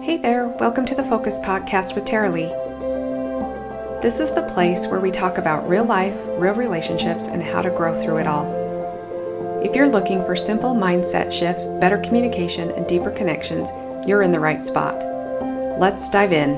Hey there, welcome to the Focus Podcast with Taralee. This is the place where we talk about real life, real relationships, and how to grow through it all. If you're looking for simple mindset shifts, better communication, and deeper connections, you're in the right spot. Let's dive in.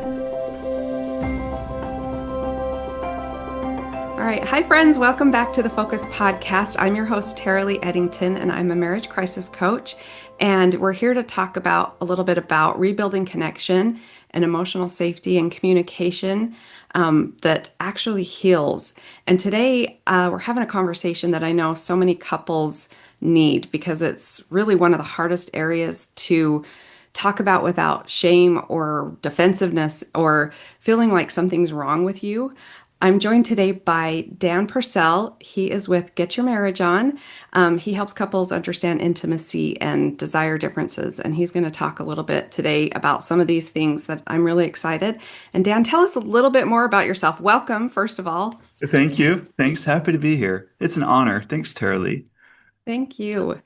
All right. Hi, friends. Welcome back to the Focus Podcast. I'm your host, Taralee Eddington, and I'm a marriage crisis coach. And we're here to talk about a little bit about rebuilding connection and emotional safety and communication that actually heals. And today we're having a conversation that I know so many couples need because it's really one of the hardest areas to talk about without shame or defensiveness or feeling like something's wrong with you. I'm joined today by Dan Purcell. He is with Get Your Marriage On. He helps couples understand intimacy and desire differences. And he's going to talk a little bit today about some of these things that I'm really excited. And Dan, tell us a little bit more about yourself. Welcome, first of all. Thank you. Thanks. Happy to be here. It's an honor. Thanks, Taralee. Thank you.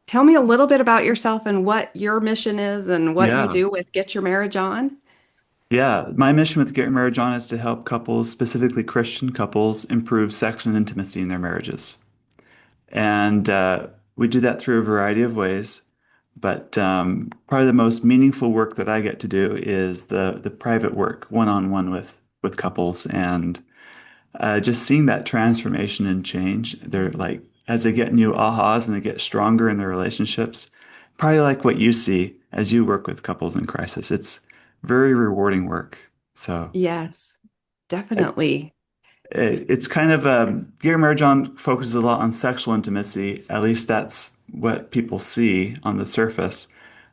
Tell me a little bit about yourself and what your mission is and what you Yeah. do with Get Your Marriage On. Yeah. My mission with Get Your Marriage On is to help couples, specifically Christian couples, improve sex and intimacy in their marriages. And we do that through a variety of ways. But probably the most meaningful work that I get to do is the private work, one-on-one with couples, and just seeing that transformation and change. They're like, as they get new ahas and they get stronger in their relationships, probably like what you see as you work with couples in crisis. It's very rewarding work. So Yes, it, definitely. it's kind of, Gary Marjan focuses a lot on sexual intimacy. At least that's what people see on the surface.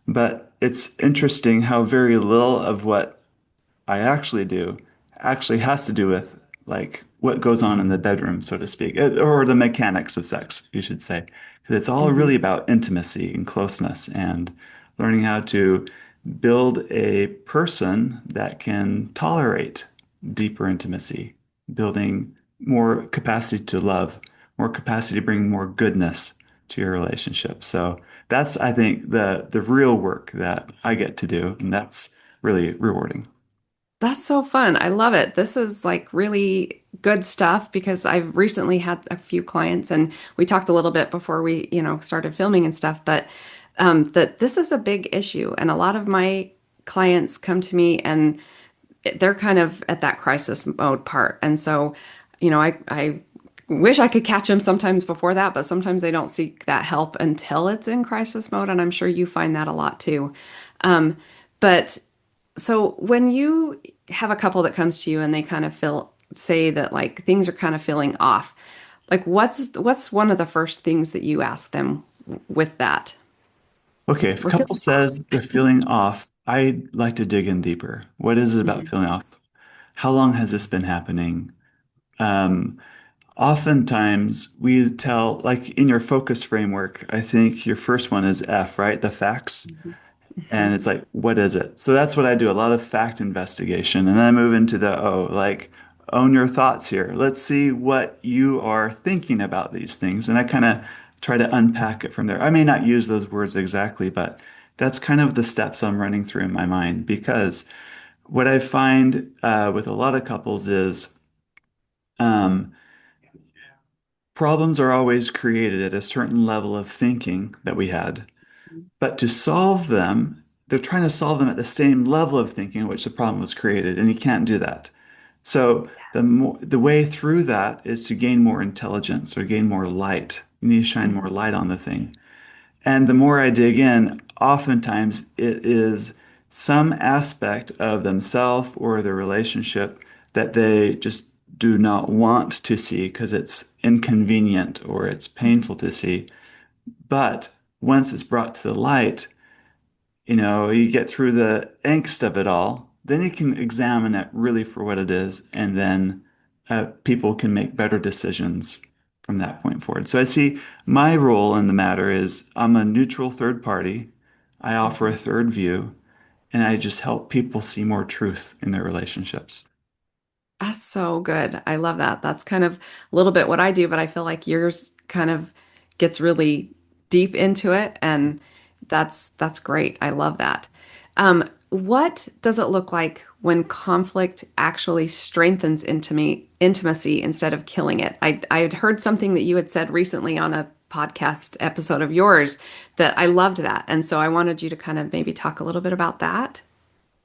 But it's interesting how very little of what I actually do actually has to do with like what goes on in the bedroom, so to speak, or the mechanics of sex, you should say. Because it's all Mhm. really about intimacy and closeness and learning how to build a person that can tolerate deeper intimacy, building more capacity to love, more capacity to bring more goodness to your relationship. So that's, I think, the real work that I get to do, and that's really rewarding. That's so fun. I love it. This is like really good stuff because I've recently had a few clients and we talked a little bit before we, started filming and stuff, but that this is a big issue. And a lot of my clients come to me and they're kind of at that crisis mode part. And so, I wish I could catch them sometimes before that, but sometimes they don't seek that help until it's in crisis mode. And I'm sure you find that a lot too. But so when you have a couple that comes to you and they kind of say that like things are kind of feeling off, like what's one of the first things that you ask them with that? Okay, if a We're couple feeling off. says they're feeling off, I'd like to dig in deeper. What is it about Mhm. feeling off? How long has this been happening? Um, Oftentimes we tell, like in your focus framework, I think your first one is F, right? The facts. And Mhm. it's like, what is it? So that's what I do, a lot of fact investigation. And then I move into the O, like, own your thoughts here. Let's see what you are thinking about these things. And I kind of try to unpack it from there. I may not use those words exactly, but that's kind of the steps I'm running through in my mind. Because what I find with a lot of couples is um, problems are always created at a certain level of thinking that we had. But to solve them, they're trying to solve them at the same level of thinking at which the problem was created, and you can't do that. So the way through that is to gain more intelligence or gain more light. You need to shine more Mhm. light on the thing. And the more I dig in, oftentimes it is some aspect of themselves or their relationship that they just do not want to see because it's inconvenient or it's painful to see. But once it's brought to the light, you get through the angst of it all, then you can examine it really for what it is, and then people can make better decisions from that point forward. So I see my role in the matter is I'm a neutral third party. I offer a Mhm. third view, and I just help people see more truth in their relationships. That's so good. I love that. That's kind of a little bit what I do, but I feel like yours kind of gets really deep into it, and that's great. I love that. What does it look like when conflict actually strengthens intimacy instead of killing it? I had heard something that you had said recently on a podcast episode of yours that I loved that. And so I wanted you to kind of maybe talk a little bit about that.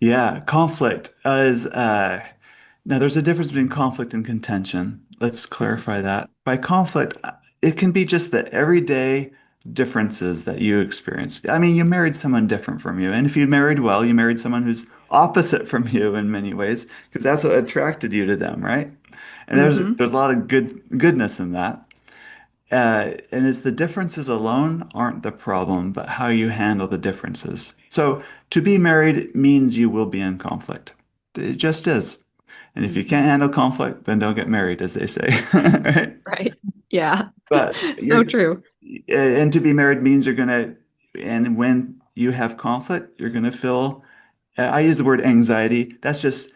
Yeah, conflict is now there's a difference between conflict and contention. Let's Mhm. clarify that. By conflict, it can be just the everyday differences that you experience. I mean, you married someone different from you, and if you married well, you married someone who's opposite from you in many ways, because that's what attracted you to them, right? And Hmm. there's a lot of goodness in that. And it's the differences alone aren't the problem, but how you handle the differences. So to be married means you will be in conflict. It just is. And if you can't Hmm. handle conflict, then don't get married, as they say, right? Right. Yeah. But So you're, true. and to be married means you're gonna, and when you have conflict, you're gonna feel, I use the word anxiety. That's just,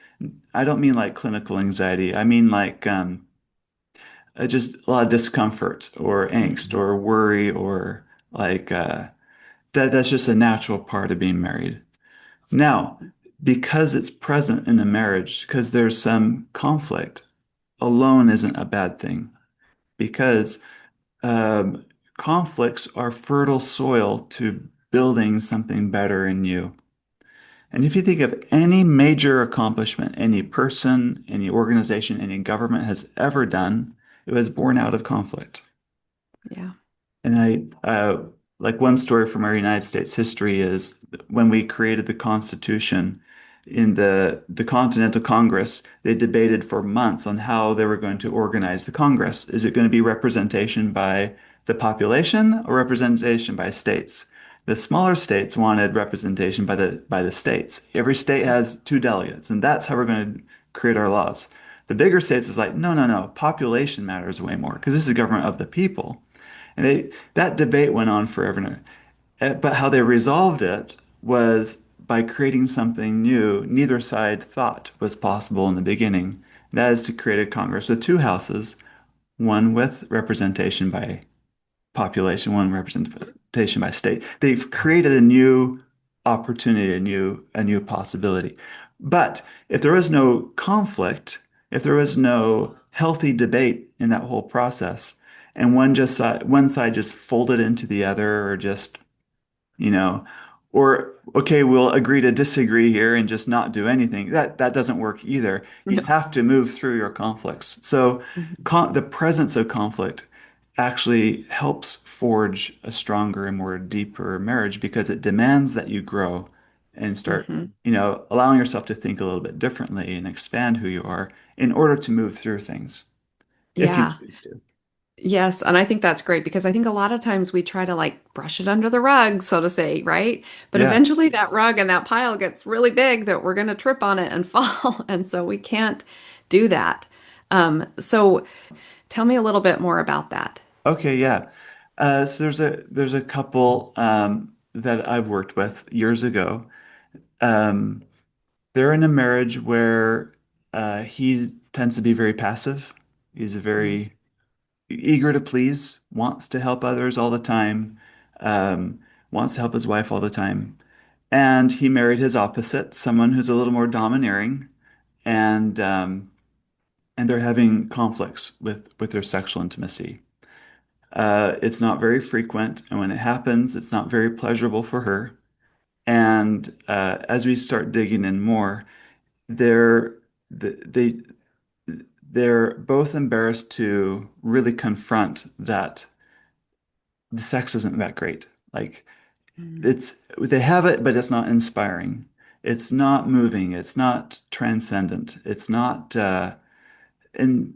I don't mean like clinical anxiety. I mean like, just a lot of discomfort or angst Mhm. or worry or like that's just a natural part of being married. Now, because it's present in a marriage, because there's some conflict, alone isn't a bad thing because um, conflicts are fertile soil to building something better in you. And if you think of any major accomplishment any person, any organization, any government has ever done, it was born out of conflict. Yeah. And like one story from our United States history is when we created the Constitution in the Continental Congress, they debated for months on how they were going to organize the Congress. Is it going to be representation by the population or representation by states? The smaller states wanted representation by the states. Every state has two delegates, and that's how we're going to create our laws. The bigger states is like, no, no, no, population matters way more because this is a government of the people. And that debate went on forever. But how they resolved it was by creating something new neither side thought was possible in the beginning. That is to create a Congress with two houses, one with representation by population, one representation by state. They've created a new opportunity, a new possibility. But if there was no conflict, if there was no healthy debate in that whole process, and one side just folded into the other, or just you know, or okay, we'll agree to disagree here and just not do anything. That doesn't work either. You No. have to move through your conflicts. So the presence of conflict actually helps forge a stronger and more deeper marriage because it demands that you grow and start, Hmm. allowing yourself to think a little bit differently and expand who you are in order to move through things, if you Yeah. choose to. Yes, and I think that's great because I think a lot of times we try to like brush it under the rug, so to say, right? But Yeah. eventually that rug and that pile gets really big that we're going to trip on it and fall. And so we can't do that. So tell me a little bit more about that. Okay, yeah. So there's a couple that I've worked with years ago. Um, they're in a marriage where he tends to be very passive. He's Mm. very eager to please, wants to help others all the time, wants to help his wife all the time. And he married his opposite, someone who's a little more domineering, and and they're having conflicts with their sexual intimacy. It's not very frequent, and when it happens, it's not very pleasurable for her. And as we start digging in more, they're they they're both embarrassed to really confront that the sex isn't that great. Like Mm. they have it, but it's not inspiring. It's not moving. It's not transcendent. It's not and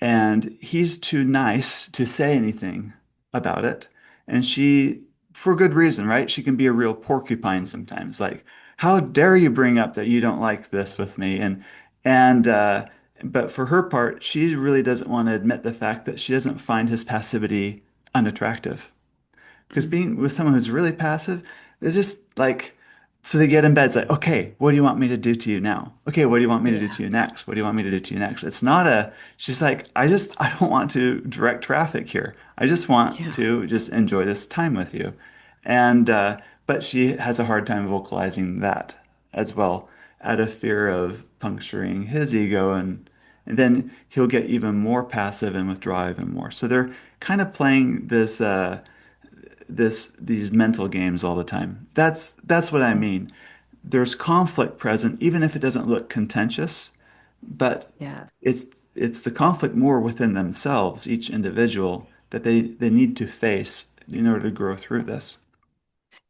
and he's too nice to say anything about it. And she, for good reason, right? She can be a real porcupine sometimes. Like, how dare you bring up that you don't like this with me? And but for her part, she really doesn't want to admit the fact that she doesn't find his passivity unattractive. Because Mm. being with someone who's really passive, it's just like, so they get in bed. It's like, okay, what do you want me to do to you now? Okay, what do you want me to do Yeah. to you next? What do you want me to do to you next? She's like, I don't want to direct traffic here. I just want Yeah. to just enjoy this time with you. And, but she has a hard time vocalizing that. as well, out of fear of puncturing his ego, and then he'll get even more passive and withdraw even more. So they're kind of playing these mental games all the time. That's what I mean. There's conflict present, even if it doesn't look contentious, but Yeah. it's it's the conflict more within themselves, each individual, that they need to face in order to grow through this.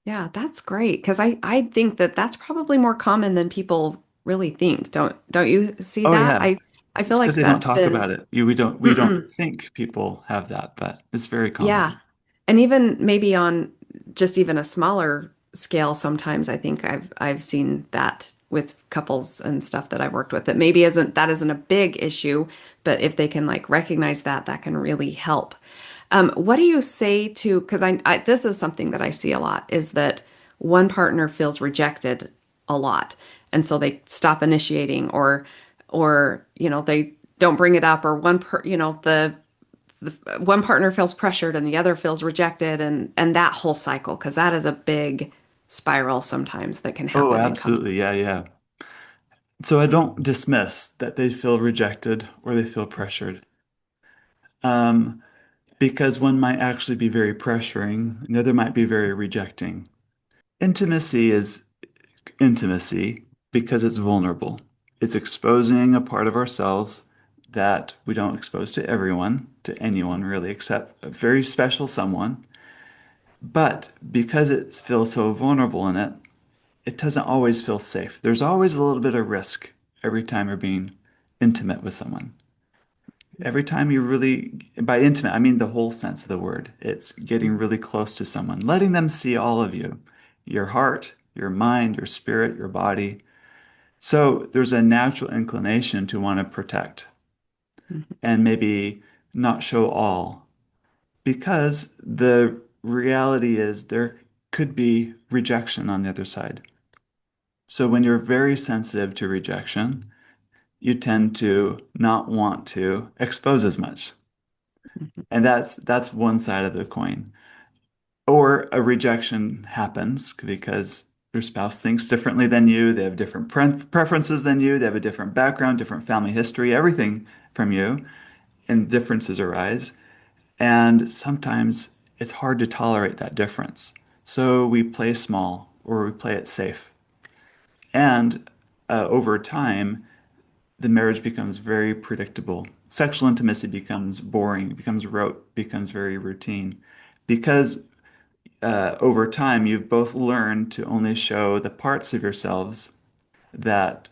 Yeah, that's great because I think that that's probably more common than people really think. Don't you see Oh that? yeah, I feel it's because like they don't that's talk been about it. We don't mm-mm. think people have that, but it's very Yeah. common. And even maybe on just even a smaller scale, sometimes I think I've seen that with couples and stuff that I've worked with that maybe isn't a big issue, but if they can like recognize that, that can really help. What do you say to, because this is something that I see a lot, is that one partner feels rejected a lot, and so they stop initiating or they don't bring it up, or the one partner feels pressured and the other feels rejected, and that whole cycle, because that is a big spiral sometimes that can Oh, happen in couples. absolutely. Yeah, yeah. So I don't dismiss that they feel rejected or they feel pressured. Um, because one might actually be very pressuring, and the other might be very rejecting. Intimacy is intimacy because it's vulnerable. It's exposing a part of ourselves that we don't expose to everyone, to anyone really, except a very special someone. But because it feels so vulnerable in it, it doesn't always feel safe. There's always a little bit of risk every time you're being intimate with someone. Every time you really, by intimate, I mean the whole sense of the word. It's getting really close to someone, letting them see all of you, your heart, your mind, your spirit, your body. So there's a natural inclination to want to protect Mhm. and maybe not show all because the reality is there could be rejection on the other side. So when you're very sensitive to rejection, you tend to not want to expose as much. Mhm. And that's one side of the coin. Or a rejection happens because your spouse thinks differently than you, they have different preferences than you, they have a different background, different family history, everything from you, and differences arise. And sometimes it's hard to tolerate that difference. So we play small or we play it safe. And over time, the marriage becomes very predictable. Sexual intimacy becomes boring, becomes rote, becomes very routine. Because over time, you've both learned to only show the parts of yourselves that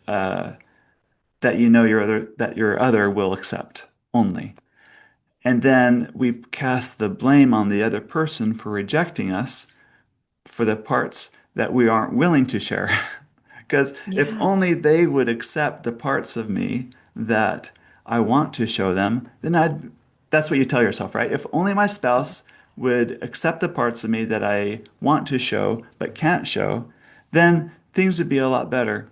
that you know your other will accept only. And then we cast the blame on the other person for rejecting us for the parts that we aren't willing to share. Because if Yeah. only they would accept the parts of me that I want to show them, then that's what you tell yourself, right? If only my spouse would accept the parts of me that I want to show but can't show, then things would be a lot better.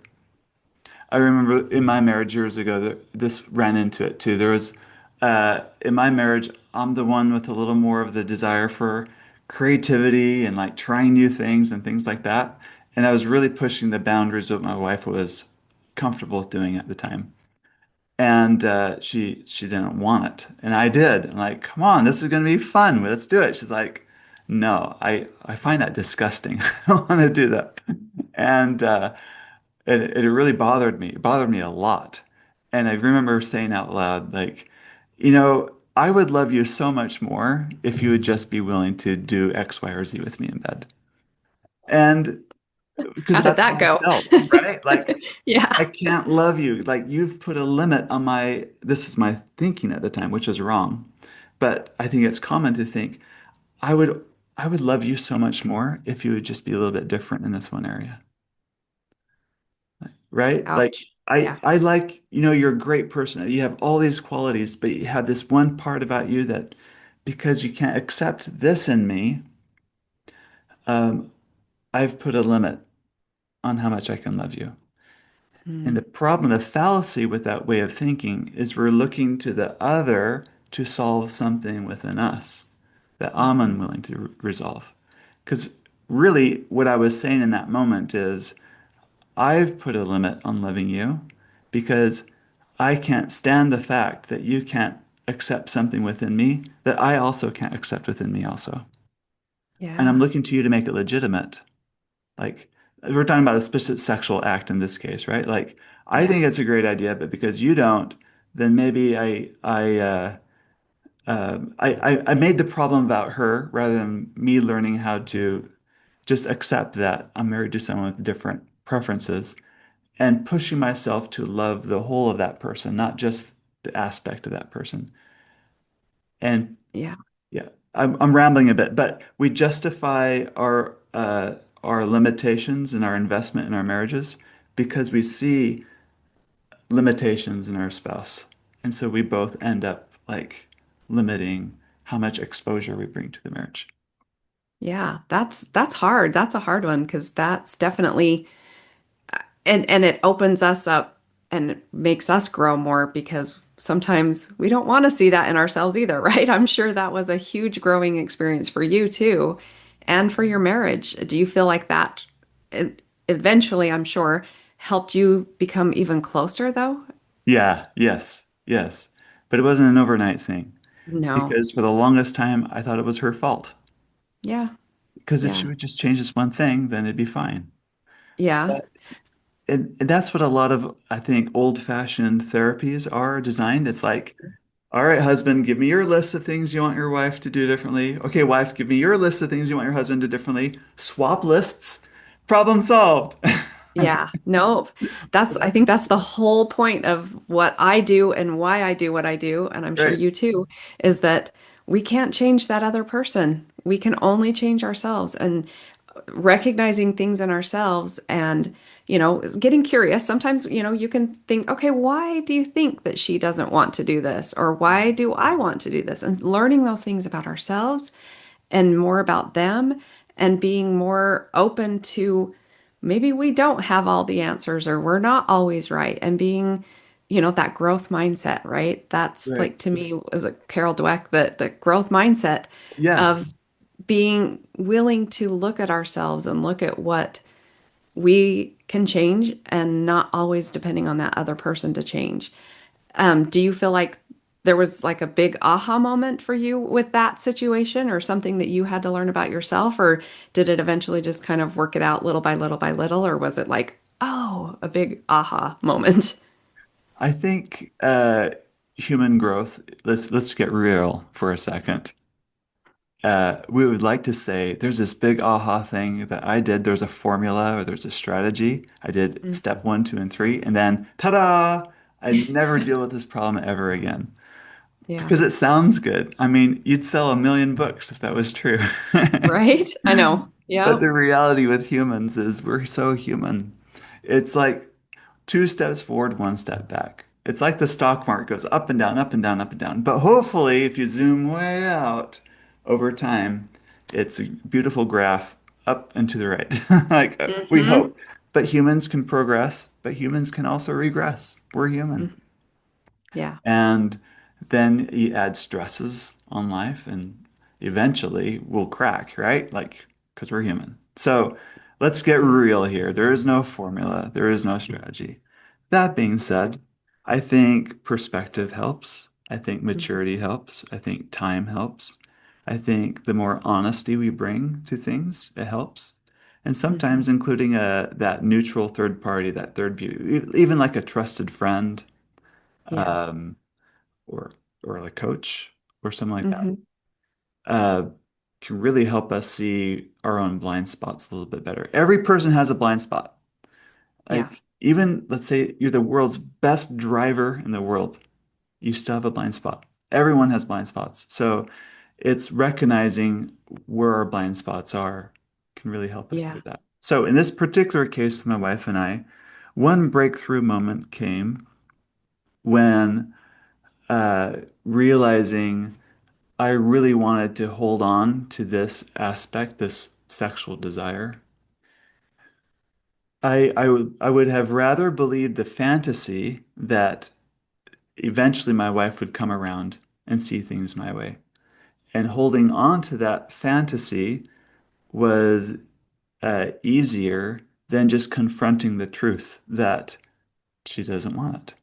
I remember in my marriage years ago that this ran into it too. There was in my marriage, I'm the one with a little more of the desire for creativity and like trying new things and things like that. And I was really pushing the boundaries of what my wife was comfortable with doing at the time. And she didn't want it, and I did. I'm like, come on, this is going to be fun. Let's do it. She's like, no, I find that disgusting. I don't want to do that. And it really bothered me. It bothered me a lot. And I remember saying out loud, like, I would love you so much more if you would just be willing to do X, Y, or Z with me in bed. And because How did that's that how I go? felt, right? Like, I Yeah. can't love you. Like, you've put a limit on this is my thinking at the time, which is wrong. But I think it's common to think, I would, I would love you so much more if you would just be a little bit different in this one area. Right? Like Ouch. I Yeah. I like, you're a great person. You have all these qualities, but you have this one part about you that because you can't accept this in me, um, I've put a limit on how much I can love you. And the Mm. problem, the fallacy with that way of thinking is we're looking to the other to solve something within us that I'm Mhm. unwilling to resolve. Because really, what I was saying in that moment is I've put a limit on loving you because I can't stand the fact that you can't accept something within me that I also can't accept within me also. And I'm Yeah. looking to you to make it legitimate. Like we're talking about a specific sexual act in this case, right? Like I Yeah. think it's a great idea, but because you don't, then maybe I made the problem about her rather than me learning how to just accept that I'm married to someone with different preferences and pushing myself to love the whole of that person, not just the aspect of that person. And Yeah. yeah, I'm rambling a bit, but we justify our limitations and our investment in our marriages because we see limitations in our spouse. And so we both end up like limiting how much exposure we bring to the marriage. Yeah. That's hard. That's a hard one because that's definitely and it opens us up and it makes us grow more because sometimes we don't want to see that in ourselves either, right? I'm sure that was a huge growing experience for you too, and for your marriage. Do you feel like that eventually, I'm sure, helped you become even closer though? Yeah, yes, yes. But it wasn't an overnight thing No. because for the longest time I thought it was her fault. Yeah. Because if she Yeah. would just change this one thing, then it'd be fine. Yeah. But and that's what a lot of, I think, old-fashioned therapies are designed. It's like, all right, husband, give me your list of things you want your wife to do differently. Okay, wife, give me your list of things you want your husband to do differently. Swap lists. Problem solved. Yeah, no, I think that's the whole point of what I do and why I do what I do, and I'm sure Right. you too, is that we can't change that other person. We can only change ourselves and recognizing things in ourselves and, getting curious. Sometimes, you can think, okay, why do you think that she doesn't want to do this? Or why do I want to do this? And learning those things about ourselves and more about them and being more open to maybe we don't have all the answers or we're not always right and being that growth mindset, right? That's Right. like to me was a Carol Dweck, that the growth mindset Yeah. of being willing to look at ourselves and look at what we can change and not always depending on that other person to change. Do you feel like there was like a big aha moment for you with that situation or something that you had to learn about yourself, or did it eventually just kind of work it out little by little by little, or was it like, oh, a big aha moment? I think human growth, let's get real for a second. We would like to say there's this big aha thing that I did. There's a formula or there's a strategy. I did step Mhm. one, two, and three, and then ta-da! I never deal with this problem ever again. Yeah. Because it sounds good. I mean, you'd sell a million books if that was true. Right? I know. But Yeah. the reality with humans is we're so human. It's like two steps forward, one step back. It's like the stock market goes up and down, up and down, up and down. But hopefully, if you zoom way out over time, it's a beautiful graph up and to the right. Like we Hmm. hope. But humans can progress, but humans can also regress. We're human. Yeah. And then you add stresses on life, and eventually we'll crack, right? Like, because we're human. So let's get Yeah. real here. There is no formula, there is no strategy. That being said, I think perspective helps. I think Mhm. maturity helps. I think time helps. I think the more honesty we bring to things, it helps. And sometimes Mhm. including that neutral third party, that third view, even like a trusted friend, Yeah. um, or a coach or something like that, Hmm. uh, can really help us see our own blind spots a little bit better. Every person has a blind spot. Yeah. Like even let's say you're the world's best driver in the world, you still have a blind spot. Everyone has blind spots. So it's recognizing where our blind spots are can really help us do Yeah. that. So in this particular case with my wife and I, one breakthrough moment came when realizing I really wanted to hold on to this aspect, this sexual desire. I would have rather believed the fantasy that eventually my wife would come around and see things my way. And holding on to that fantasy was easier than just confronting the truth that she doesn't want it.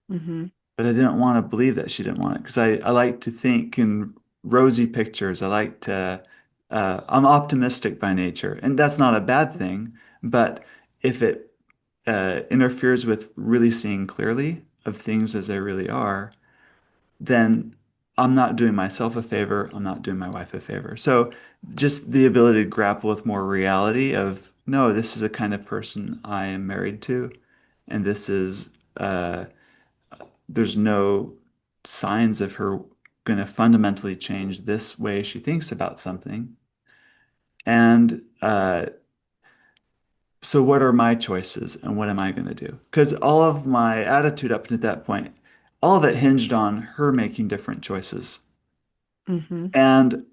Hmm. But I didn't want to believe that she didn't want it because I like to think in rosy pictures. I'm optimistic by nature, and that's not a bad thing. But if it interferes with really seeing clearly of things as they really are, then I'm not doing myself a favor. I'm not doing my wife a favor. So just the ability to grapple with more reality of, no, this is the kind of person I am married to, and uh, there's no signs of her going to fundamentally change this way she thinks about something. And so, what are my choices and what am I going to do? Because all of my attitude up to that point, all of it hinged on her making different choices. Hmm. And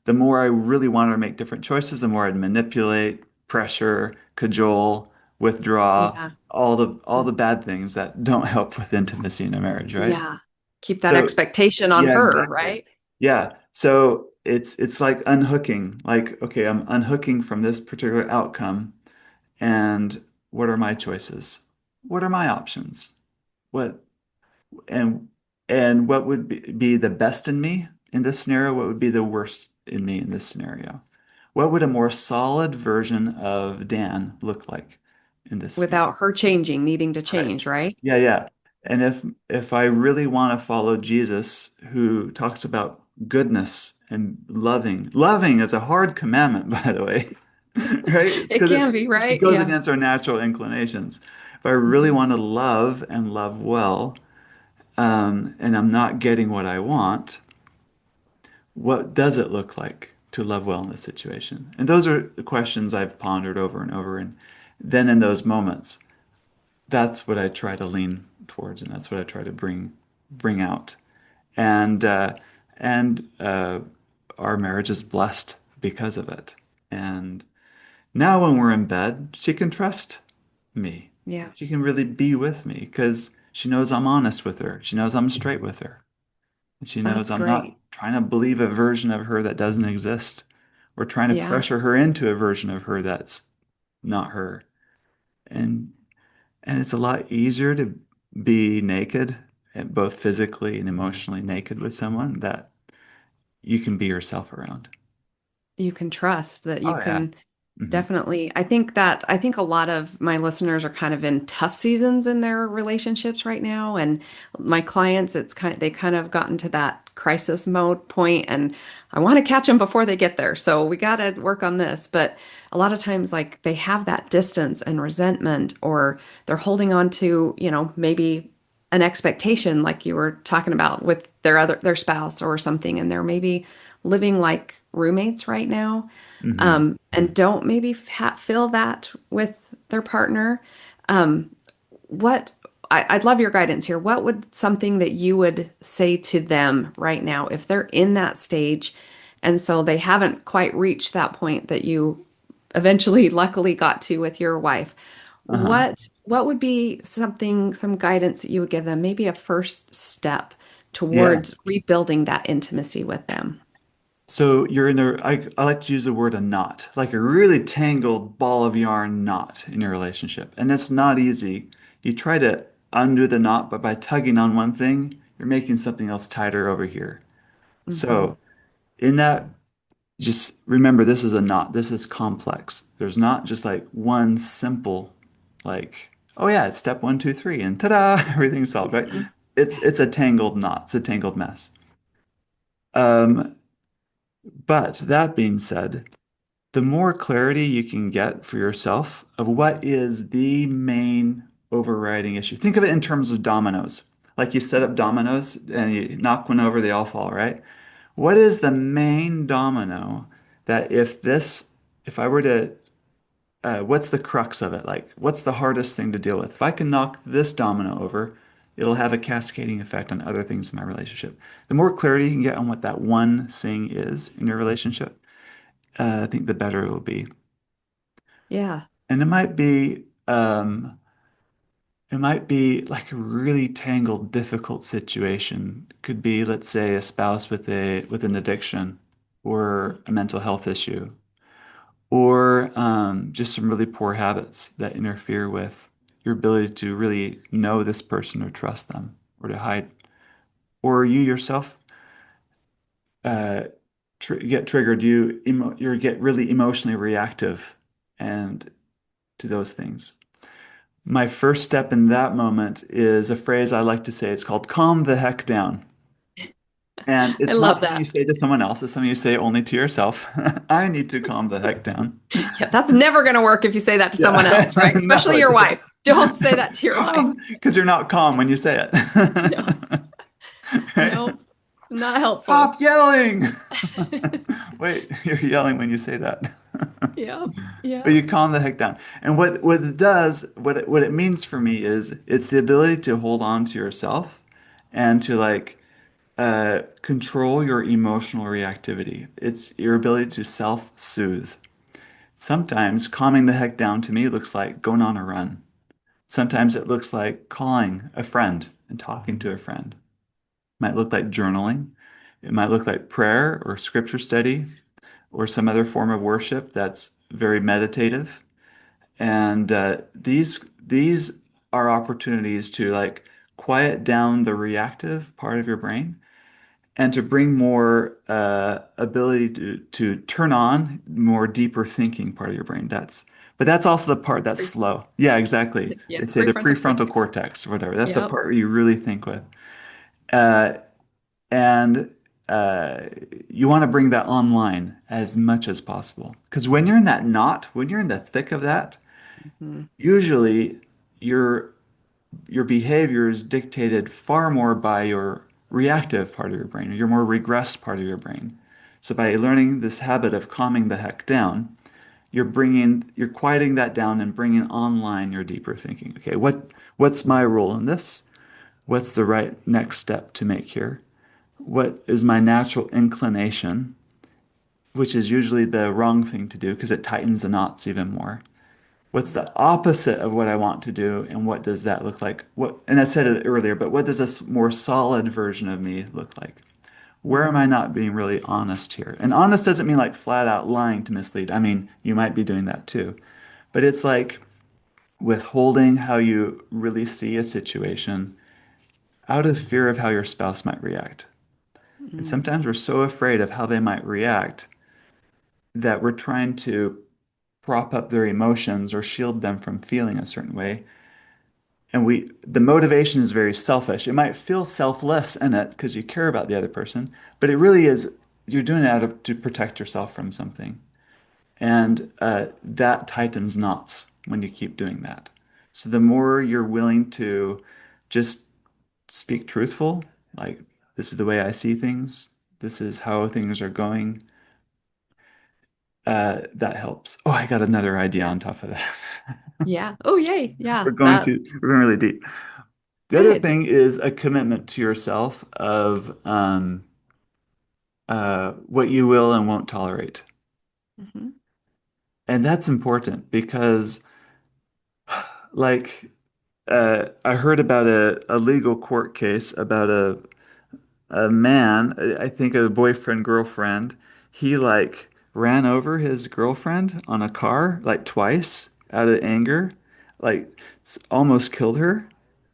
the more I really wanted to make different choices, the more I'd manipulate, pressure, cajole, withdraw, Yeah. all the bad things that don't help with intimacy in a marriage, right? Yeah. Keep that So expectation on yeah, her, exactly. right? Yeah. So it's like unhooking. Like, okay, I'm unhooking from this particular outcome, and what are my choices? What are my options? What and and what would be the best in me in this scenario? What would be the worst in me in this scenario? What would a more solid version of Dan look like in this scenario? Without her changing, needing to Right. change, right? Yeah, yeah. And if I really want to follow Jesus, who talks about goodness and loving, loving is a hard commandment, by the way, right? It's It because can it's be, it right? goes Yeah. against our natural inclinations. If I really Mhm. want to love and love well, and I'm not getting what I want, what does it look like to love well in this situation? And those are the questions I've pondered over and over. And then in those moments, that's what I try to lean towards, and that's what I try to bring out. And uh, and our marriage is blessed because of it. And now when we're in bed, she can trust me. Yeah. She can really be with me because she knows I'm honest with her. She knows I'm straight with her. And she knows That's I'm not great. trying to believe a version of her that doesn't exist. We're trying to Yeah. pressure her into a version of her that's not her. And and it's a lot easier to be naked, and both physically and emotionally naked with someone that you can be yourself around. You can trust that you Oh yeah. can Hmm. definitely. I think a lot of my listeners are kind of in tough seasons in their relationships right now. And my clients, they kind of gotten to that crisis mode point, and I want to catch them before they get there. So we got to work on this. But a lot of times, like they have that distance and resentment, or they're holding on to, maybe an expectation like you were talking about with their spouse or something, and they're maybe living like roommates right now, Hmm. and don't maybe feel that with their partner. What I'd love your guidance here. What would something that you would say to them right now if they're in that stage, and so they haven't quite reached that point that you eventually luckily got to with your wife? Uh-huh. What would be some guidance that you would give them, maybe a first step Yeah. towards rebuilding that intimacy with them? So you're in I like to use the word a knot, like a really tangled ball of yarn knot in your relationship. And it's not easy. You try to undo the knot, but by tugging on one thing, you're making something else tighter over here. Hmm. So in that, just remember this is a knot. This is complex. There's not just like one simple, like, oh yeah, it's step one, two, three, and ta-da, everything's solved, right? Hmm. It's a tangled knot. It's a tangled mess. Um, but that being said, the more clarity you can get for yourself of what is the main overriding issue. Think of it in terms of dominoes. Like you set up dominoes and you knock one over, they all fall, right? What is the main domino that if I were to, what's the crux of it? Like, what's the hardest thing to deal with? If I can knock this domino over, it'll have a cascading effect on other things in my relationship. The more clarity you can get on what that one thing is in your relationship, I think the better it will be. Yeah. And it might be like a really tangled, difficult situation. It could be, let's say, a spouse with an addiction or a mental health issue, or just some really poor habits that interfere with your ability to really know this person or trust them or to hide. Or you yourself uh, get triggered. You get really emotionally reactive and to those things. My first step in that moment is a phrase I like to say. It's called calm the heck down. And I it's not love something you that. say to someone else. It's something you say only to yourself. I need to calm the heck down. Yeah, that's never going to work if you say that to someone Yeah. else, right? No, Especially it your doesn't. wife. Don't say that to your wife. Calm, because you're not calm when you say No, it. Right? no, not helpful. Stop yelling. Wait, you're yelling when you say that. Yeah, But yeah. you calm the heck down. And what it does, what it means for me is it's the ability to hold on to yourself and to like control your emotional reactivity. It's your ability to self-soothe. Sometimes calming the heck down to me looks like going on a run. Sometimes it looks like calling a friend and talking to a friend. It might look like journaling. It might look like prayer or scripture study or some other form of worship that's very meditative. And these are opportunities to like quiet down the reactive part of your brain and to bring more ability to turn on more deeper thinking part of your brain. But that's also the part that's Pre- slow. Yeah, exactly. Yeah, They say the prefrontal prefrontal cortex. cortex or whatever. That's the Yep. part where you really think with. Uh, and you want to bring that online as much as possible. Because when you're in that knot, when you're in the thick of that, Mhm. usually your your behavior is dictated far more by your reactive part of your brain, or your more regressed part of your brain. So by learning this habit of calming the heck down, you're quieting that down and bringing online your deeper thinking. Okay, what's my role in this? What's the right next step to make here? What is my natural inclination, which is usually the wrong thing to do because it tightens the knots even more. What's Yeah. the opposite of what I want to do, and what does that look like? And I said it earlier, but what does this more solid version of me look like? Where am I Mhm. not being really honest here? And honest doesn't mean like flat out lying to mislead. I mean, you might be doing that too. But it's like withholding how you really see a situation out of fear of how your spouse might react. And Mm. sometimes we're so afraid of how they might react that we're trying to prop up their emotions or shield them from feeling a certain way. And the motivation is very selfish. It might feel selfless in it because you care about the other person, but it really is you're doing it to protect yourself from something. And that tightens knots when you keep doing that. So the more you're willing to just speak truthful, like this is the way I see things, this is how things are going, that helps. Oh, I got another idea Yeah. on top of that. Yeah. Oh, yay. We're Yeah. going to we're going really deep. The other Good. thing is a commitment to yourself of what you will and won't tolerate. Hmm. And that's important because, like, I heard about a legal court case about a man, I think a boyfriend, girlfriend, he like ran over his girlfriend on a car like twice out of anger, like almost killed her.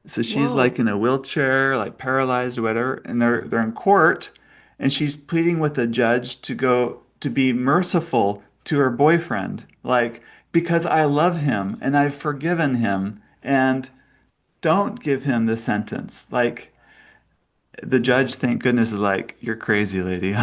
So she's like Whoa. in a wheelchair, like paralyzed or whatever, and they're in court, and she's pleading with the judge to go to be merciful to her boyfriend, like because I love him and I've forgiven him, and don't give him the sentence. Like the judge, thank goodness, is like, you're crazy, lady.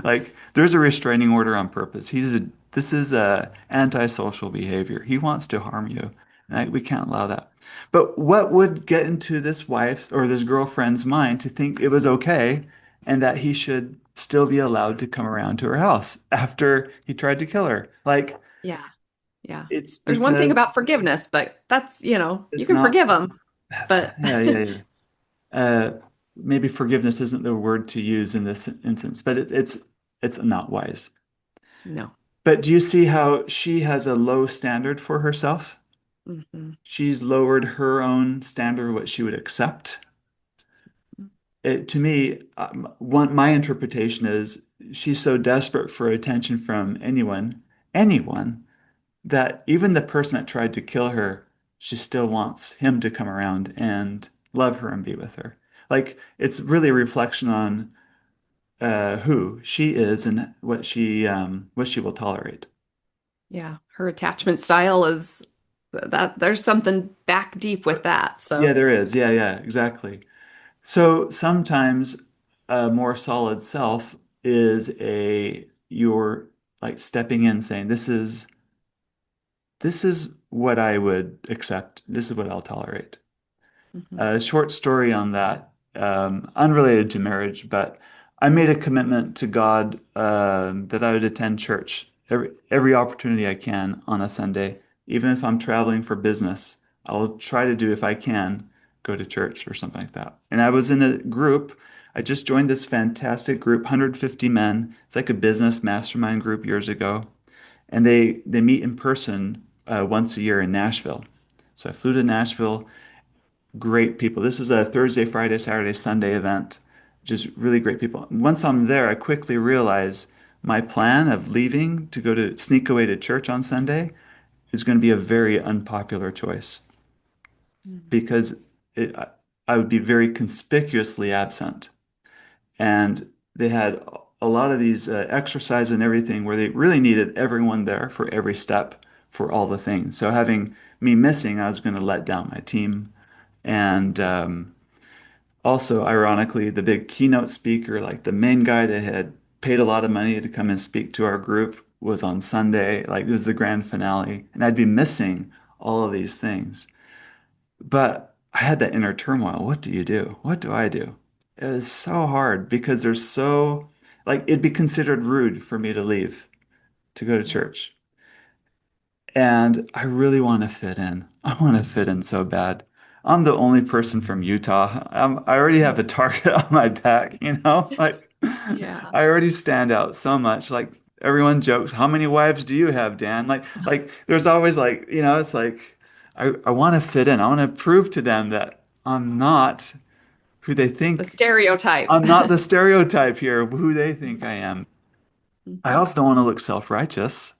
Like, there's a restraining order on purpose. This is a antisocial behavior. He wants to harm you. And we can't allow that. But what would get into this wife's or this girlfriend's mind to think it was okay and that he should still be allowed to come around to her house after he tried to kill her? Like, Yeah. Yeah. it's There's one thing because about forgiveness, but that's, you it's can not, forgive them, that's, but yeah, yeah, yeah. uh, maybe forgiveness isn't the word to use in this instance, but it's not wise. no. But do you see how she has a low standard for herself? Hmm. She's lowered her own standard, what she would accept. To me, my interpretation is she's so desperate for attention from anyone, that even the person that tried to kill her, she still wants him to come around and love her and be with her. Like it's really a reflection on who she is and what she will tolerate. Yeah, her attachment style is that there's something back deep with that. Yeah, So, there is. Yeah, yeah, exactly. So sometimes a more solid self is a you're like stepping in saying, this is what I would accept. This is what I'll tolerate. mhm, A short story on that, unrelated to marriage, but I made a commitment to God that I would attend church every opportunity I can on a Sunday, even if I'm traveling for business. I'll try to do if I can go to church or something like that. And I was in a group. I just joined this fantastic group, 150 men. It's like a business mastermind group years ago, and they meet in person once a year in Nashville. So I flew to Nashville. Great people. This is a Thursday, Friday, Saturday, Sunday event. Just really great people. Once I'm there, I quickly realize my plan of leaving to go to sneak away to church on Sunday is going to be a very unpopular choice mhm. because I would be very conspicuously absent. And they had a lot of these exercise and everything where they really needed everyone there for every step for all the things. So having me missing, I was going to let down my team. And also, ironically, the big keynote speaker, like the main guy that had paid a lot of money to come and speak to our group, was on Sunday. Like it was the grand finale, and I'd be missing all of these things. But I had that inner turmoil. What do you do? What do I do? It was so hard because there's so, like, it'd be considered rude for me to leave to go to Yeah. church. And I really want to fit in. I want to fit in so bad. I'm the only person from Utah. I already have a target on my back, you know? Like, Yeah. I already stand out so much. Like, everyone jokes, how many wives do you have, Dan? There's always like, it's like, I want to fit in. I want to prove to them that I'm not who they The think, stereotype. I'm not the stereotype here of who they think I am. I Mhm. also don't want to look self-righteous.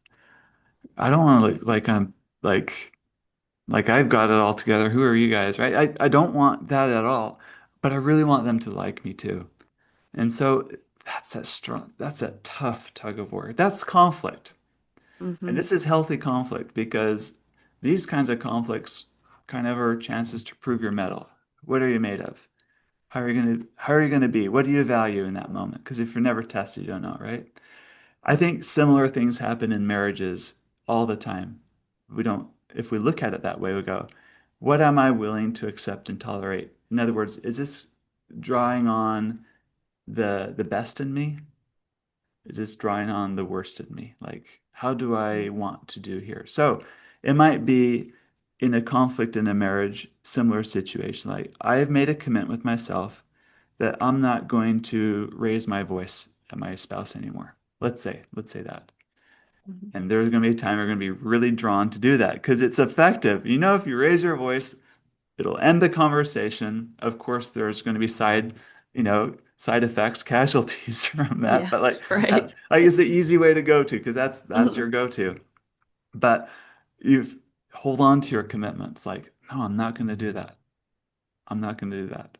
I don't want to Yeah. look like I'm like, like I've got it all together. Who are you guys, right? I don't want that at all, but I really want them to like me too. And so that's that tough tug of war. That's conflict. And Hmm. this is healthy conflict because these kinds of conflicts kind of are chances to prove your mettle. What are you made of? How are you gonna be? What do you value in that moment? Because if you're never tested, you don't know, right? I think similar things happen in marriages all the time. We don't, if we look at it that way, we go, what am I willing to accept and tolerate? In other words, is this drawing on the best in me? Is this drawing on the worst in me? Like, how do I want to do here? So it might be in a conflict in a marriage, similar situation. Like, I have made a commitment with myself that I'm not going to raise my voice at my spouse anymore. Let's say that. Mhm. And there's going to be a time you're going to be really drawn to do that because it's effective. You know, if you raise your voice, it'll end the conversation. Of course, there's going to be side effects, casualties from that. Yeah. But Right. like it's the easy way to go to because that's Mhm. your go-to. But you hold on to your commitments. Like, no, I'm not going to do that. I'm not going to do that.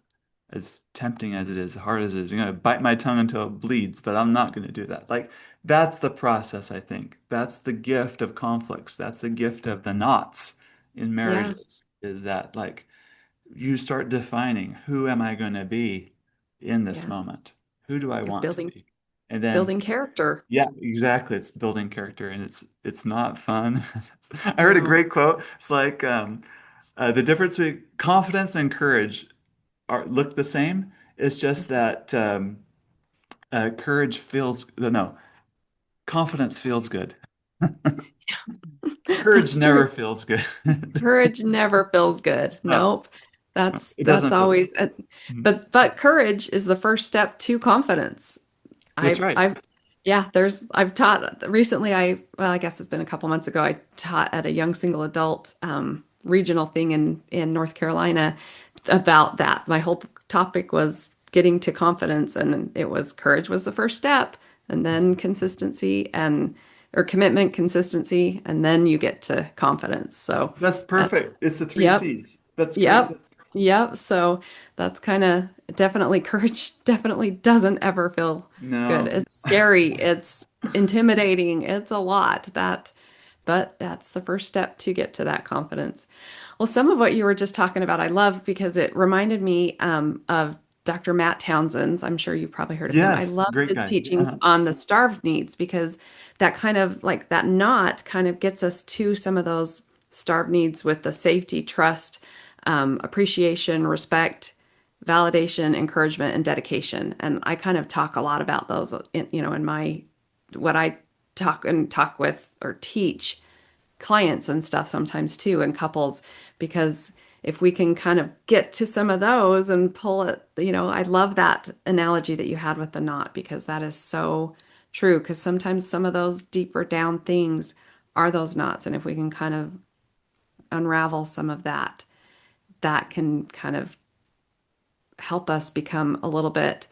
As tempting as it is, hard as it is, you're going to bite my tongue until it bleeds, but I'm not going to do that. Like, that's the process, I think. That's the gift of conflicts. That's the gift of the knots in Yeah. marriages, is that like you start defining who am I going to be in this Yeah. moment? Who do I You're want to building be? And then building character. yeah, exactly. It's building character and it's not fun. I heard a No. great quote. It's like the difference between confidence and courage are look the same. It's just that courage feels no, confidence feels good. Courage That's true. never feels good. Courage never feels good. No, Nope. no, That's it that's doesn't feel good. always Mhm. but courage is the first step to confidence. That's I've right. I've yeah, I've taught recently. I guess it's been a couple months ago. I taught at a young single adult regional thing in North Carolina about that. My whole topic was getting to confidence, and it was courage was the first step, and then consistency. And or commitment, consistency, and then you get to confidence. So That's that's, perfect. It's the three yep, C's. That's great. yep, yep. So that's kind of definitely courage, definitely doesn't ever feel good. No. It's scary, it's intimidating, it's a lot that, but that's the first step to get to that confidence. Well, some of what you were just talking about, I love because it reminded me of Dr. Matt Townsend's. I'm sure you've probably heard of him. I Yes, love great his guy. teachings on the starved needs because that kind of like that knot kind of gets us to some of those starved needs with the safety, trust, appreciation, respect, validation, encouragement, and dedication. And I kind of talk a lot about those in my what I talk with or teach clients and stuff sometimes too, and couples, because if we can kind of get to some of those and pull it, I love that analogy that you had with the knot because that is so true. Because sometimes some of those deeper down things are those knots. And if we can kind of unravel some of that, that can kind of help us become a little bit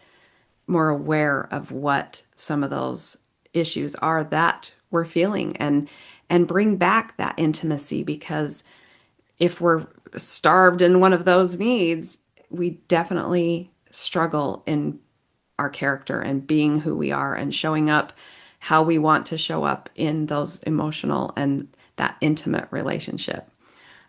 more aware of what some of those issues are that we're feeling and bring back that intimacy because if we're starved in one of those needs, we definitely struggle in our character and being who we are and showing up how we want to show up in those emotional and that intimate relationship.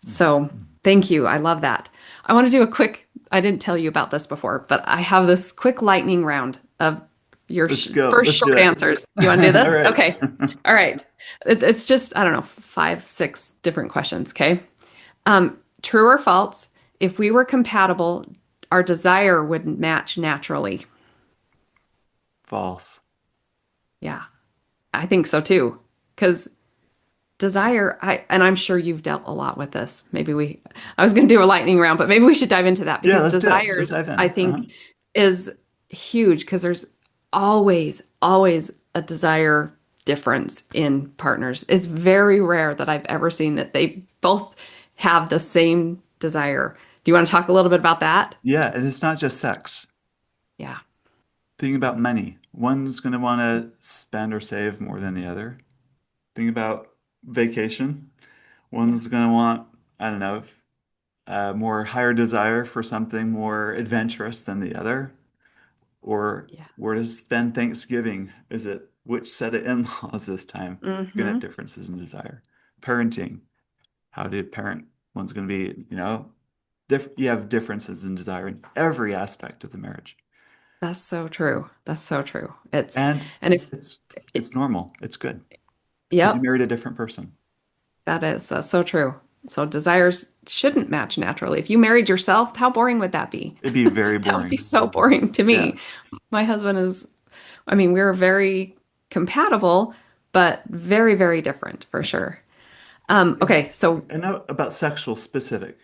So thank you. I love that. I want to do a quick, I didn't tell you about this before, but I have this quick lightning round of your Let's go. first Let's do short it. answers. You want to do All this? right. Okay. All right. It's just, I don't know, 5, 6 different questions. Okay. True or false? If we were compatible, our desire would match naturally. False. Yeah, I think so too. Because desire, and I'm sure you've dealt a lot with this. I was going to do a lightning round, but maybe we should dive into that Yeah, because let's do it. Let's desires, dive I in. think, is huge because there's always a desire difference in partners. It's very rare that I've ever seen that they both have the same desire. Do you want to talk a little bit about that? Yeah, and it's not just sex. Yeah. Think about money. One's going to want to spend or save more than the other. Think about vacation. Yeah. One's going to want, I don't know, more higher desire for something more adventurous than the other. Or Yeah. where to spend Thanksgiving? Is it which set of in-laws this time? You're gonna have Hmm. differences in desire. Parenting. How do you parent? One's gonna be, you have differences in desire in every aspect of the marriage. That's so true. That's so true. And And if, it's it, it's normal. It's good because you yep, married a different person. that is so true. So desires shouldn't match naturally. If you married yourself, how boring would that be? It'd be very That would be boring. so boring to Yeah. me. My husband is, I mean, we're very compatible, but very, very different for sure. And Okay, so a note about sexual specific.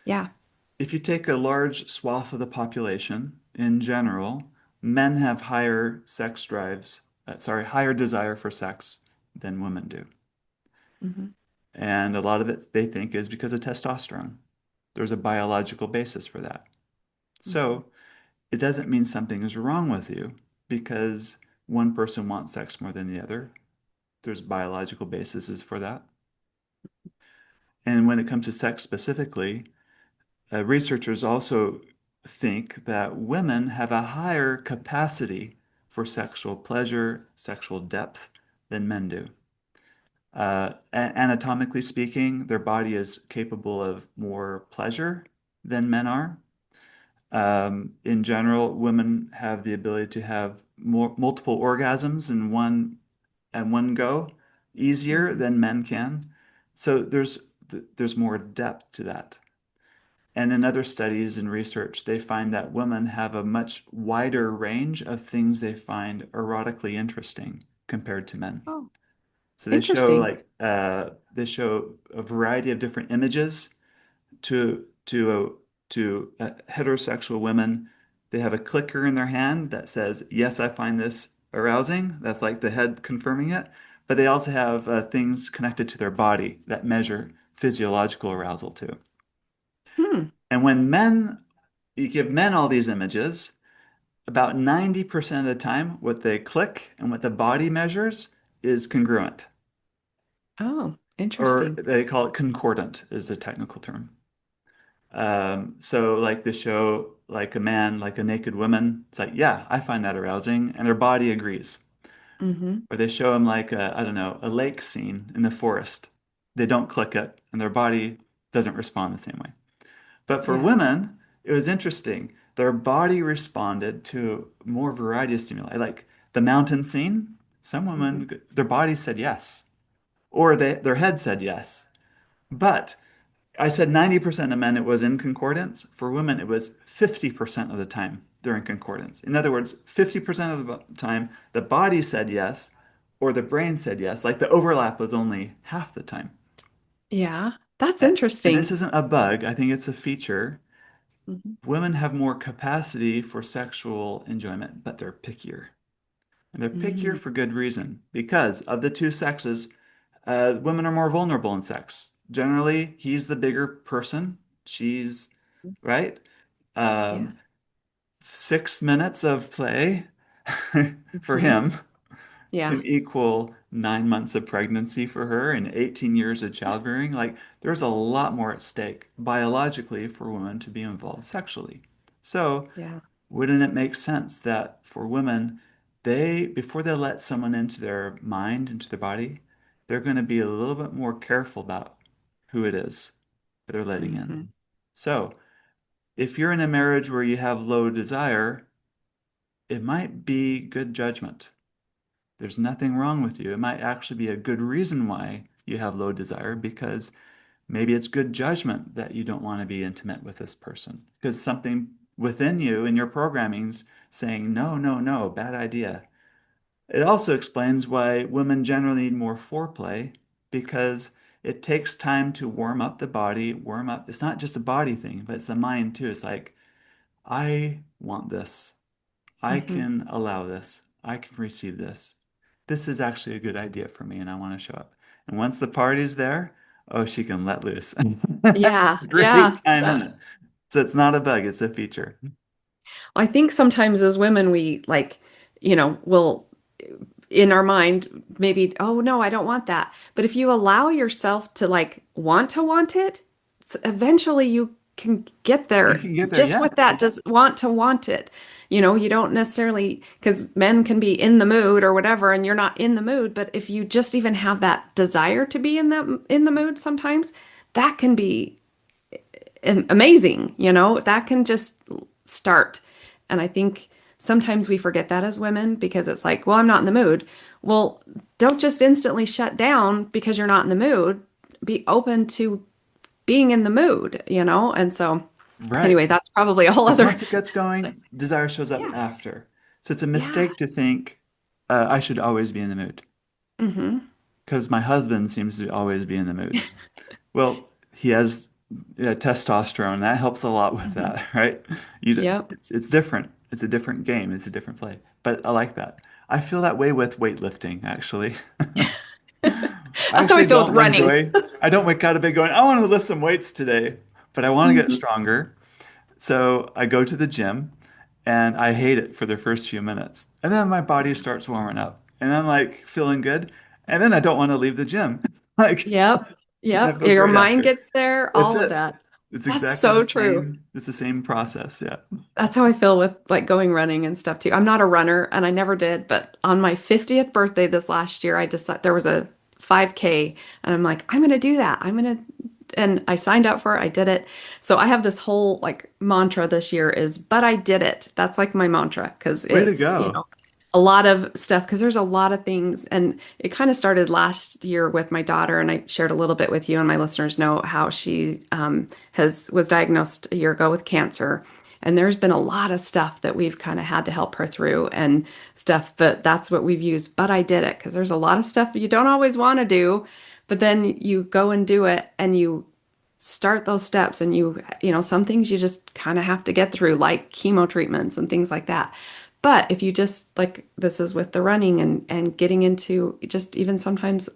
yeah. If you take a large swath of the population, in general, men have higher sex drives, higher desire for sex than women do. Hmm. And a lot of it they think is because of testosterone. There's a biological basis for that. Hmm. So it doesn't mean something is wrong with you because one person wants sex more than the other. There's biological bases for that. And when it comes to sex specifically, researchers also think that women have a higher capacity for sexual pleasure, sexual depth than men do. Anatomically speaking, their body is capable of more pleasure than men are. In general, women have the ability to have multiple orgasms in one go easier Hmm. than men can. So there's more depth to that. And in other studies and research, they find that women have a much wider range of things they find erotically interesting compared to men. Oh, So interesting. they show a variety of different images to heterosexual women. They have a clicker in their hand that says, "Yes, I find this arousing." That's like the head confirming it. But they also have things connected to their body that measure physiological arousal too. Hmm. And you give men all these images, about 90% of the time, what they click and what the body measures is congruent, Oh, or interesting. they call it concordant is the technical term. So like the show, like a man, like a naked woman, it's like, yeah, I find that arousing, and their body agrees. Hmm. Or they show them like a, I don't know, a lake scene in the forest. They don't click it, and their body doesn't respond the same way. But for Yeah. women, it was interesting. Their body responded to more variety of stimuli. Like the mountain scene, some Hmm. women, their body said yes, or their head said yes. But I said 90% of men it was in concordance. For women, it was 50% of the time they're in concordance. In other words, 50% of the time the body said yes or the brain said yes. Like the overlap was only half the time. Yeah. That's And this interesting. isn't a bug, I think it's a feature. Hmm. Women have more capacity for sexual enjoyment, but they're pickier. And they're pickier Hmm. for good reason because of the two sexes, women are more vulnerable in sex. Generally, he's the bigger person. She's right. Yeah. Um, 6 minutes of play for Hmm. him Yeah. can equal 9 months of pregnancy for her and 18 years of childbearing. Like, there's a lot more at stake biologically for women to be involved sexually. So, Yeah. wouldn't it make sense that for women, before they let someone into their mind, into their body, they're going to be a little bit more careful about who it is that they're letting in? Hmm. So, if you're in a marriage where you have low desire, it might be good judgment. There's nothing wrong with you. It might actually be a good reason why you have low desire because maybe it's good judgment that you don't want to be intimate with this person because something within you in your programming's saying, no, no, no, bad idea. It also explains why women generally need more foreplay because it takes time to warm up the body, warm up. It's not just a body thing, but it's the mind too. It's like, I want this. I Hmm. can allow this. I can receive this. This is actually a good idea for me, and I want to show up. And once the party's there, oh, she can let loose. Yeah. Yeah. Great time in it. So it's not a bug, it's a feature. I think sometimes as women, we like, will in our mind maybe, oh no, I don't want that. But if you allow yourself to want it, eventually you can get You there can get there, just yeah. with that, just want to want it. You don't necessarily, because men can be in the mood or whatever, and you're not in the mood. But if you just even have that desire to be in the mood sometimes, that can be amazing, that can just start. And I think sometimes we forget that as women because it's like, well, I'm not in the mood. Well, don't just instantly shut down because you're not in the mood. Be open to being in the mood, And so, Right. anyway, that's probably a whole Because other. once it gets going, desire shows up Yeah. after. So it's a Yeah. mistake to think I should always be in the mood Hmm. because my husband seems to always be in the mood. Well, he has testosterone. That helps a lot with Hmm. that, right? Yep. It's different. It's a different game. It's a different play. But I like that. I feel that way with weightlifting, actually. I That's how I actually feel with don't running. enjoy. I don't wake out of bed going, I want to lift some weights today, but I want to get Mhm. stronger. So I go to the gym and I hate it for the first few minutes. And then my body starts warming up and I'm like feeling good. And then I don't want to leave the gym. Like Yep. I Yep. feel Your great mind after. gets there, That's all of it. that. It's That's exactly so true. it's the same process. Yeah. That's how I feel with like going running and stuff too. I'm not a runner and I never did, but on my 50th birthday this last year, I decided there was a 5K and I'm like, I'm going to do that. And I signed up for it. I did it. So I have this whole like mantra this year is, but I did it. That's like my mantra because Way to it's, go. a lot of stuff because there's a lot of things. And it kind of started last year with my daughter. And I shared a little bit with you and my listeners know how she was diagnosed a year ago with cancer. And there's been a lot of stuff that we've kind of had to help her through and stuff, but that's what we've used. But I did it because there's a lot of stuff you don't always want to do, but then you go and do it and you start those steps and some things you just kind of have to get through, like chemo treatments and things like that. But if you just like this is with the running and getting into just even sometimes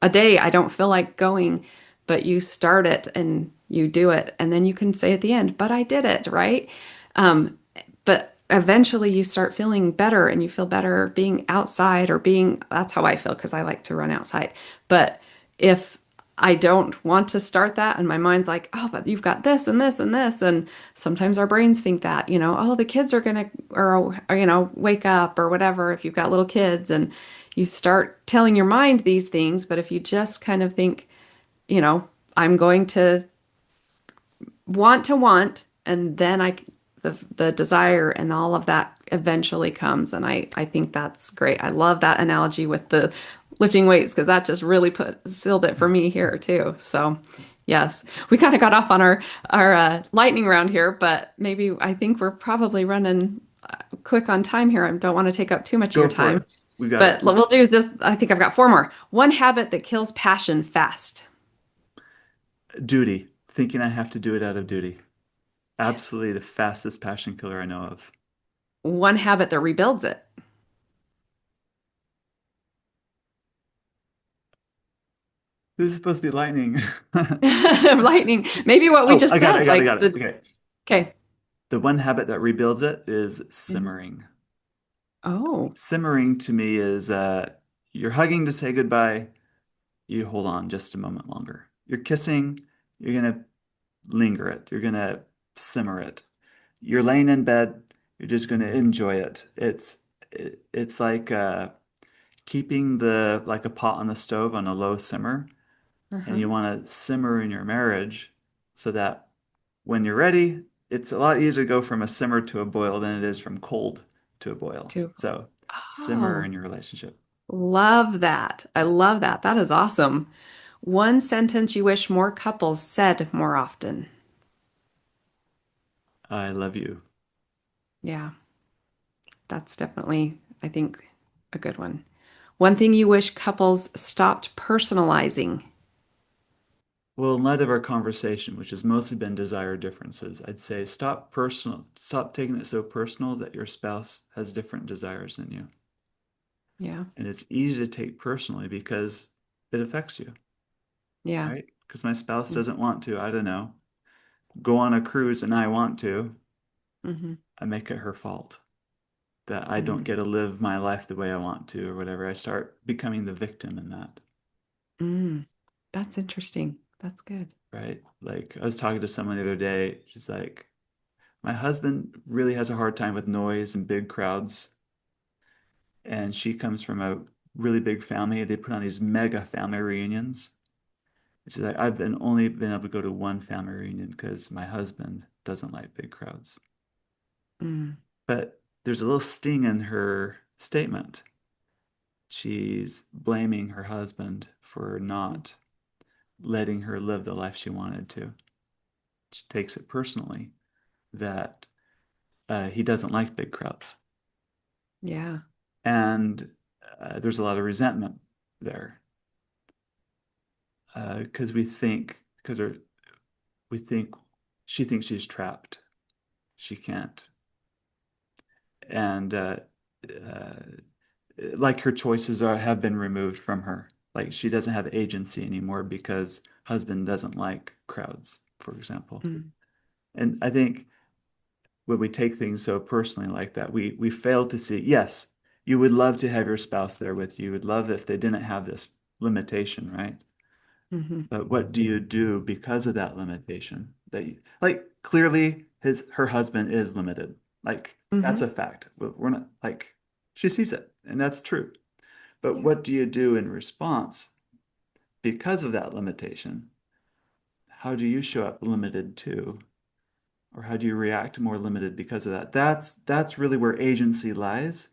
a day I don't feel like going, but you start it and you do it, and then you can say at the end, but I did it, right? Um, but eventually you start feeling better and you feel better being outside or being, that's how I feel because I like to run outside. But if I don't want to start that and my mind's like, oh, but you've got this and this and this. And sometimes our brains think that, oh, the kids are gonna, or wake up or whatever if you've got little kids and you start telling your mind these things. But if you just kind of think, you know, I'm going to want, and then the desire and all of that eventually comes. And I think that's great. I love that analogy with the lifting weights because that just really put sealed it for me here too. So yes, we kind of got off on our lightning round here, but maybe I think we're probably running quick on time here. I don't want to take up too much of Go your for time, it. We got but it. we'll do just, I think I've got four more. One habit that kills passion fast. Duty. Thinking I have to do it out of duty. Absolutely the fastest passion killer I know of. One habit that rebuilds it. This is supposed to be lightning. Lightning. Maybe what we Oh, just I said, got it, I like got it. the, Okay. okay. The one habit that rebuilds it is Mhm. simmering. Oh, Simmering to me is you're hugging to say goodbye, you hold on just a moment longer. You're kissing, you're gonna linger it. You're gonna simmer it. You're laying in bed, you're just gonna enjoy it. It's like keeping the like a pot on the stove on a low simmer, and uh-huh. you want to simmer in your marriage so that when you're ready, it's a lot easier to go from a simmer to a boil than it is from cold to a boil. Too. So simmer Oh, in your relationship. love that. I love that. That is awesome. One sentence you wish more couples said more often. I love you. Yeah, that's definitely, I think, a good one. One thing you wish couples stopped personalizing. Well, in light of our conversation, which has mostly been desire differences, I'd say stop taking it so personal that your spouse has different desires than you. Yeah, And it's easy to take personally because it affects you, yeah. right? Because my spouse doesn't want to, I don't know, go on a cruise and I want to, Mm-hmm. I make it her fault that I don't Mm-hmm. get to live my life the way I want to or whatever. I start becoming the victim in that, Mm. That's interesting. That's good. right? Like I was talking to someone the other day, she's like, my husband really has a hard time with noise and big crowds. And she comes from a really big family. They put on these mega family reunions. She's like, I've been only been able to go to one family reunion because my husband doesn't like big crowds. Mm. But there's a little sting in her statement. She's blaming her husband for not letting her live the life she wanted to. She takes it personally that he doesn't like big crowds. Yeah. And there's a lot of resentment there because we think she thinks she's trapped. She can't. And uh, like her choices have been removed from her. Like she doesn't have agency anymore because husband doesn't like crowds, for example. Mm. And I think when we take things so personally like that, we fail to see, yes, you would love to have your spouse there with you. You would love if they didn't have this limitation, right? Mm-hmm. But what do you do because of that limitation? Like clearly her husband is limited. Like that's Mm-hmm. a fact. We're not like she sees it, and that's true. But Yeah. what do you do in response because of that limitation? How do you show up limited too? Or how do you react more limited because of that? That's really where agency lies,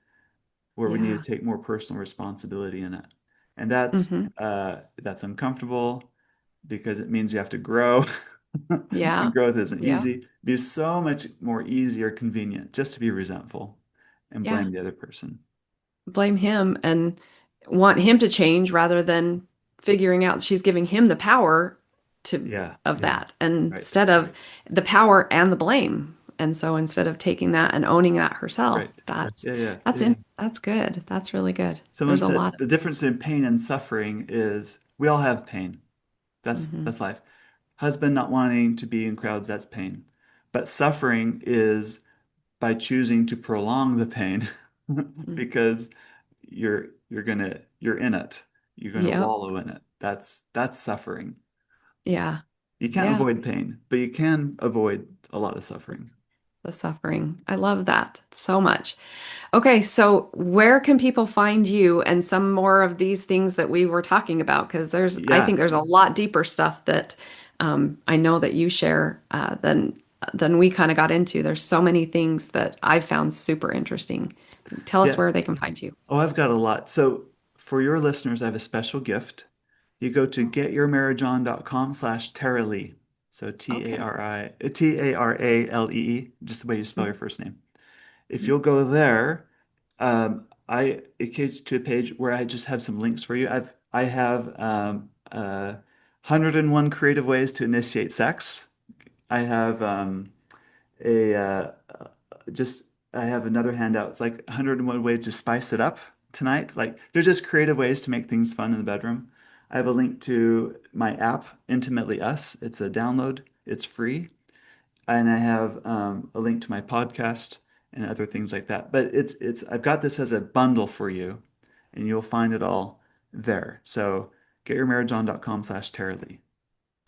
where we need Yeah. to take more personal responsibility in it. And Mm-hmm. that's uncomfortable because it means you have to grow. Yeah. And growth isn't Yeah. easy. It'd be so much more easy or convenient just to be resentful and Yeah. blame the other person. Blame him and want him to change rather than figuring out she's giving him the power to Yeah, of yeah. that and Right, instead of right, the power and the blame. And so instead of taking that and owning that herself, right. that's Yeah, yeah, that's yeah, yeah. in that's good. That's really good. Someone There's a said lot of the difference in pain and suffering is we all have pain. hmm That's life. Husband not wanting to be in crowds, that's pain. But suffering is by choosing to prolong the pain Mm. because you're in it. You're gonna Yep. wallow in it. That's suffering. Yeah. You can't Yeah. avoid pain, but you can avoid a lot of suffering. The suffering. I love that so much. Okay, so where can people find you and some more of these things that we were talking about? Because I Yeah. think there's a lot deeper stuff that I know that you share than we kind of got into. There's so many things that I've found super interesting. Tell us Yeah. where they can find you. Oh, I've got a lot. So for your listeners, I have a special gift. You go to getyourmarriageon.com/Taralee. So Okay. Taralee, just the way you spell your Mhm. first name. If you'll go there, it gets to a page where I just have some links for you. I have 101 creative ways to initiate sex. I have a just I have another handout. It's like 101 ways to spice it up tonight. Like they're just creative ways to make things fun in the bedroom. I have a link to my app, Intimately Us. It's a download. It's free, and I have a link to my podcast and other things like that. But it's I've got this as a bundle for you, and you'll find it all there. So getyourmarriageon.com/Taralee.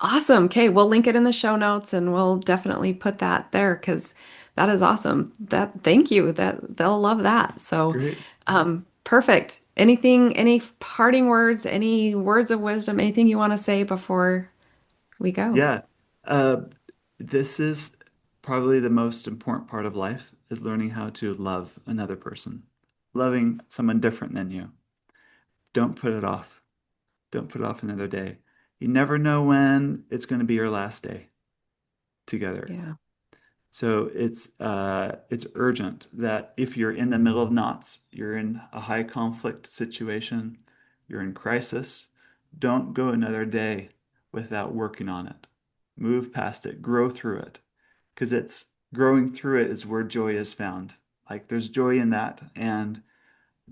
Awesome. Okay, we'll link it in the show notes and we'll definitely put that there because that is awesome. Thank you. That they'll love that. So, Great. perfect. Anything, any parting words, any words of wisdom, anything you want to say before we go? Yeah. Uh, this is probably the most important part of life is learning how to love another person, loving someone different than you. Don't put it off. Don't put it off another day. You never know when it's going to be your last day together. Yeah. So it's urgent that if you're in the middle of knots, you're in a high conflict situation, you're in crisis, don't go another day without working on it. Move past it, grow through it, because it's growing through it is where joy is found. Like there's joy in that, and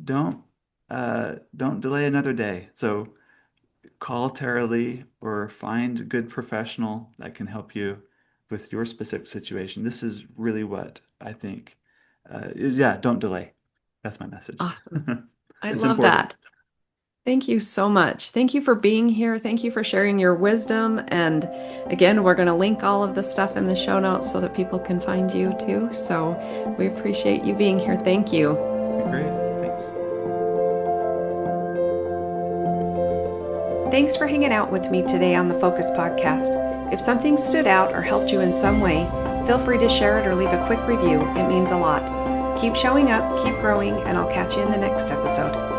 don't don't delay another day. So call Taralee or find a good professional that can help you with your specific situation. This is really what I think. Yeah, don't delay. That's my message. Awesome. I It's love important. that. Thank you so much. Thank you for being here. Thank you for sharing your wisdom. And again, we're going to link all of the stuff in the show notes so that people can find you too. So we appreciate you being here. Thank you. Okay, great. Thanks. Thanks for hanging out with me today on the Focus Podcast. If something stood out or helped you in some way, feel free to share it or leave a quick review. It means a lot. Keep showing up, keep growing, and I'll catch you in the next episode.